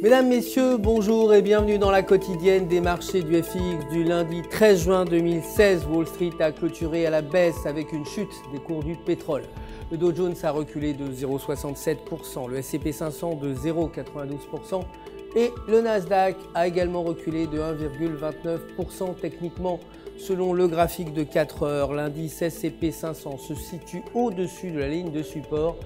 Mesdames, Messieurs, bonjour et bienvenue dans la quotidienne des marchés du FX du lundi 13 juin 2016. Wall Street a clôturé à la baisse avec une chute des cours du pétrole. Le Dow Jones a reculé de 0,67%, le S&P 500 de 0,92% et le Nasdaq a également reculé de 1,29%. Techniquement, selon le graphique de 4 heures, l'indice S&P 500 se situe au-dessus de la ligne de support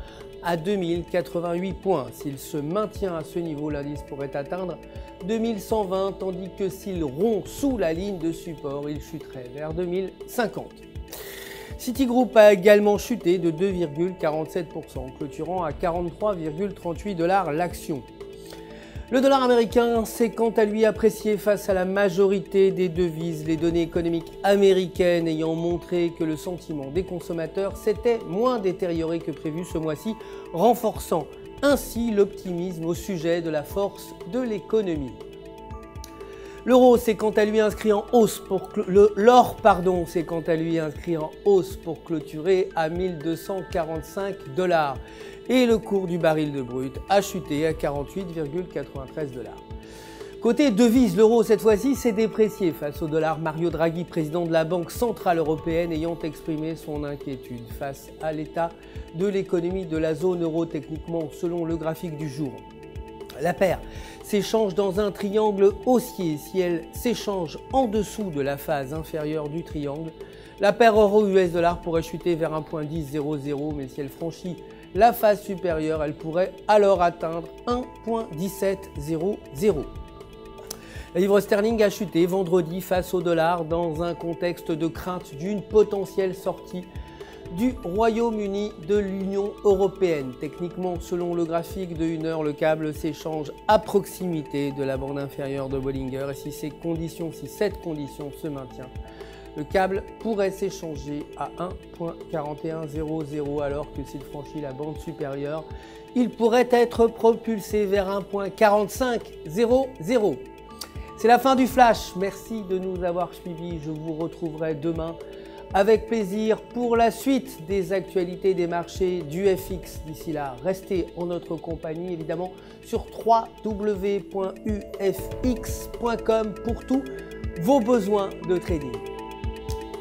à 2088 points. S'il se maintient à ce niveau, l'indice pourrait atteindre 2120, tandis que s'il rompt sous la ligne de support, il chuterait vers 2050. Citigroup a également chuté de 2,47%, clôturant à 43,38 $ l'action. Le dollar américain s'est quant à lui apprécié face à la majorité des devises, les données économiques américaines ayant montré que le sentiment des consommateurs s'était moins détérioré que prévu ce mois-ci, renforçant ainsi l'optimisme au sujet de la force de l'économie. L'euro s'est quant à lui inscrit en hausse pour l'or s'est quant à lui inscrit en hausse pour clôturer à 1245 $. Et le cours du baril de brut a chuté à 48,93 $. Côté devise, l'euro cette fois-ci s'est déprécié face au dollar. Mario Draghi, président de la Banque centrale européenne, ayant exprimé son inquiétude face à l'état de l'économie de la zone euro techniquement selon le graphique du jour. La paire s'échange dans un triangle haussier. Si elle s'échange en dessous de la phase inférieure du triangle, la paire euro-US dollar pourrait chuter vers 1,1000, mais si elle franchit la phase supérieure, elle pourrait alors atteindre 1,1700. La livre sterling a chuté vendredi face au dollar dans un contexte de crainte d'une potentielle sortie du Royaume-Uni de l'Union européenne. Techniquement, selon le graphique de 1 heure, le câble s'échange à proximité de la bande inférieure de Bollinger et si cette condition se maintient, le câble pourrait s'échanger à 1,4100 alors que s'il franchit la bande supérieure, il pourrait être propulsé vers 1,4500. C'est la fin du flash. Merci de nous avoir suivis. Je vous retrouverai demain avec plaisir pour la suite des actualités des marchés du FX. D'ici là, restez en notre compagnie évidemment sur www.ufx.com pour tous vos besoins de trading.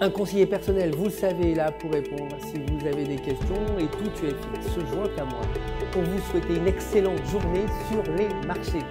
Un conseiller personnel, vous le savez, est là pour répondre si vous avez des questions et tout UFX se joint à moi pour vous souhaiter une excellente journée sur les marchés.